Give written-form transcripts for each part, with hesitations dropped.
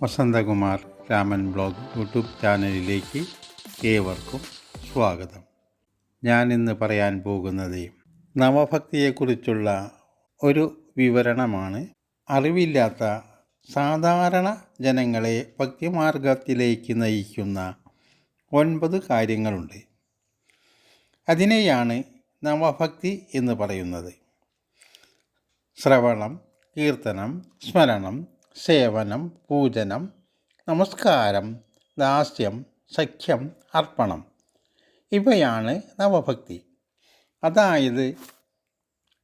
Vasanthakumar Raman blog YouTube ചാനലിലേക്ക് ഏവർക്കും സ്വാഗതം. ഞാൻ ഇന്ന് പറയാൻ പോകുന്നത് നവഭക്തിയെക്കുറിച്ചുള്ള ഒരു വിവരണമാണ്. അറിവില്ലാത്ത സാധാരണ ജനങ്ങളെ ഭക്തിമാർഗത്തിലേക്ക് നയിക്കുന്ന 9 കാര്യങ്ങളുണ്ട്. അതിനെയാണ് നവഭക്തി എന്ന് പറയുന്നത്. ശ്രവണം, കീർത്തനം, സ്മരണം, സേവനം, പൂജനം, നമസ്കാരം, ദാസ്യം, സഖ്യം, അർപ്പണം ഇവയാണ് നവഭക്തി. അതായത്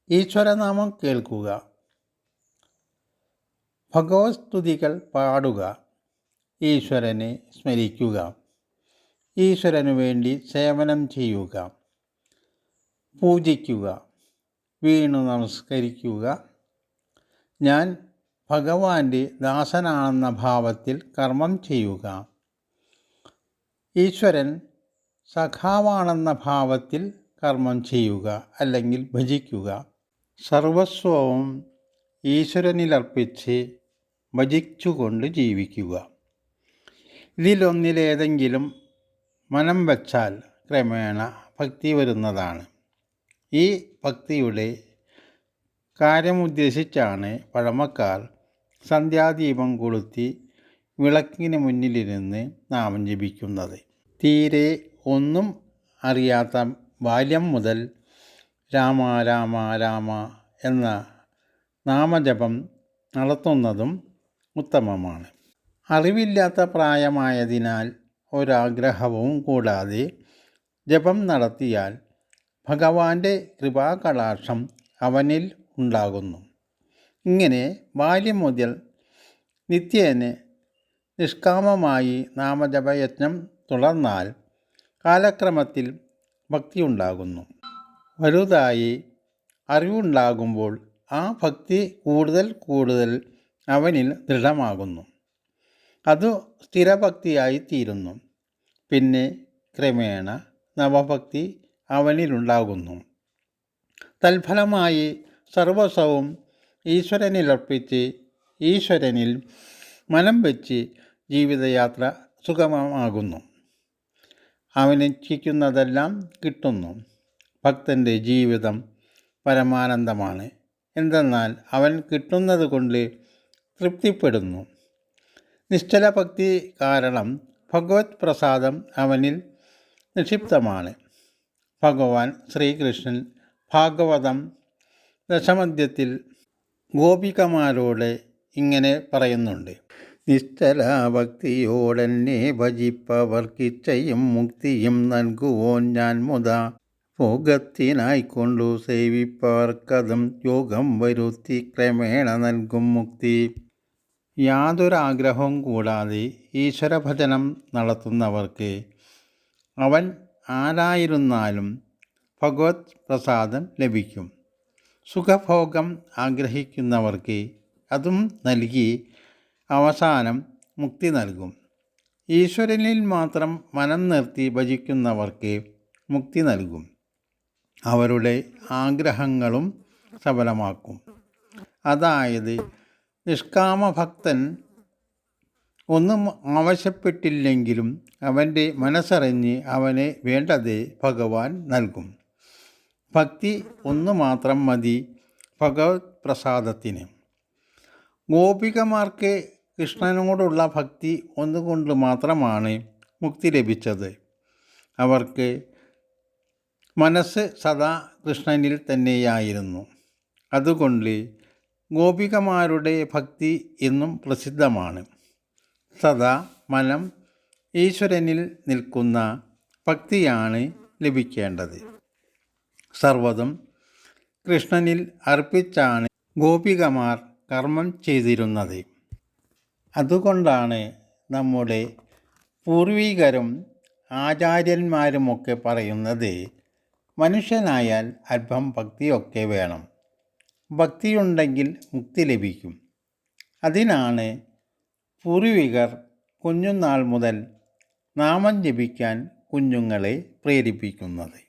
ഈശ്വരനാമം കേൾക്കുക, ഭഗവത് സ്തുതികൾ പാടുക, ഈശ്വരനെ സ്മരിക്കുക, ഈശ്വരനു വേണ്ടി സേവനം ചെയ്യുക, പൂജിക്കുക, വീണു നമസ്കരിക്കുക, ഞാൻ ഭഗവാന്റെ ദാസനാണെന്ന ഭാവത്തിൽ കർമ്മം ചെയ്യുക, ഈശ്വരൻ സഖാവാണെന്ന ഭാവത്തിൽ കർമ്മം ചെയ്യുക അല്ലെങ്കിൽ ഭജിക്കുക, സർവസ്വവും ഈശ്വരനിലർപ്പിച്ച് ഭജിച്ചുകൊണ്ട് ജീവിക്കുക. ഇതിലൊന്നിലേതെങ്കിലും മനം വച്ചാൽ ക്രമേണ ഭക്തി വരുന്നതാണ്. ഈ ഭക്തിയുടെ കാര്യമുദ്ദേശിച്ചാണ് പഴമക്കാർ സന്ധ്യാദീപം കൊളുത്തി വിളക്കിന് മുന്നിലിരുന്ന് നാമം ജപിക്കുന്നത്. തീരെ ഒന്നും അറിയാത്ത ബാല്യം മുതൽ രാമ രാമ രാമ എന്ന നാമജപം നടത്തുന്നതും ഉത്തമമാണ്. അറിവില്ലാത്ത പ്രായമായതിനാൽ ഒരാഗ്രഹവും കൂടാതെ ജപം നടത്തിയാൽ ഭഗവാന്റെ കൃപാകടാക്ഷം അവനിൽ ഉണ്ടാകുന്നു. ഇങ്ങനെ ബാല്യം മുതൽ നിത്യേന നിഷ്കാമമായി നാമജപയജ്ഞം തുടർന്നാൽ കാലക്രമത്തിൽ ഭക്തി ഉണ്ടാകുന്നു. വലുതായി അറിവുണ്ടാകുമ്പോൾ ആ ഭക്തി കൂടുതൽ അവനിൽ ദൃഢമാകുന്നു. അത് സ്ഥിരഭക്തിയായി തീരുന്നു. പിന്നെ ക്രമേണ നവഭക്തി അവനിലുണ്ടാകുന്നു. തൽഫലമായി സർവസ്വവും ഈശ്വരനിലർപ്പിച്ച് ഈശ്വരനിൽ മനം വെച്ച് ജീവിതയാത്ര സുഗമമാകുന്നു. അവനിച്ഛിക്കുന്നതെല്ലാം കിട്ടുന്നു. ഭക്തൻ്റെ ജീവിതം പരമാനന്ദമാണ്. എന്തെന്നാൽ അവൻ കിട്ടുന്നത് കൊണ്ട് തൃപ്തിപ്പെടുന്നു. നിശ്ചല ഭക്തി കാരണം ഭഗവത് പ്രസാദം അവനിൽ നിക്ഷിപ്തമാണ്. ഭഗവാൻ ശ്രീകൃഷ്ണൻ ഭാഗവതം ദശമധ്യത്തിൽ ഗോപികമാരോട് ഇങ്ങനെ പറയുന്നുണ്ട്: നിശ്ചല ഭക്തിയോടെന്നെ ഭജിപ്പവർക്കിച്ഛയും മുക്തിയും നൽകുവോൻ ഞാൻ മുതാ. ഭോഗത്തിനായിക്കൊണ്ടു സേവിപ്പവർക്കതും യോഗം വരുത്തി ക്രമേണ നൽകും മുക്തി. യാതൊരാഗ്രഹവും കൂടാതെ ഈശ്വരഭജനം നടത്തുന്നവർക്ക് അവൻ ആരായിരുന്നാലും ഭഗവത് പ്രസാദം ലഭിക്കും. സുഖഭോഗം ആഗ്രഹിക്കുന്നവർക്ക് അതും നൽകി അവസാനം മുക്തി നൽകും. ഈശ്വരനിൽ മാത്രം മനം നിർത്തി ഭജിക്കുന്നവർക്ക് മുക്തി നൽകും. അവരുടെ ആഗ്രഹങ്ങളും സഫലമാക്കും. അതായത് നിഷ്കാമഭക്തൻ ഒന്നും ആവശ്യപ്പെട്ടില്ലെങ്കിലും അവൻ്റെ മനസ്സറിഞ്ഞ് അവന് വേണ്ടത് ഭഗവാൻ നൽകും. ഭക്തി ഒന്നു മാത്രം മതി ഭഗവത് പ്രസാദത്തിന്. ഗോപികമാർക്ക് കൃഷ്ണനോടുള്ള ഭക്തി ഒന്നുകൊണ്ട് മാത്രമാണ് മുക്തി ലഭിച്ചത്. അവർക്ക് മനസ്സ് സദാ കൃഷ്ണനിൽ തന്നെയായിരുന്നു. അതുകൊണ്ട് ഗോപികമാരുടെ ഭക്തി എന്നും പ്രസിദ്ധമാണ്. സദാ മനം ഈശ്വരനിൽ നിൽക്കുന്ന ഭക്തിയാണ് ലഭിക്കേണ്ടത്. സർവ്വതും കൃഷ്ണനിൽ അർപ്പിച്ചാണ് ഗോപികമാർ കർമ്മം ചെയ്തിരുന്നത്. അതുകൊണ്ടാണ് നമ്മുടെ പൂർവികരും ആചാര്യന്മാരുമൊക്കെ പറയുന്നത് മനുഷ്യനായാൽ അല്പം ഭക്തിയൊക്കെ വേണം. ഭക്തിയുണ്ടെങ്കിൽ മുക്തി ലഭിക്കും. അതിനാണ് പൂർവികർ കുഞ്ഞുനാൾ മുതൽ നാമം ജപിക്കാൻ കുഞ്ഞുങ്ങളെ പ്രേരിപ്പിക്കുന്നത്.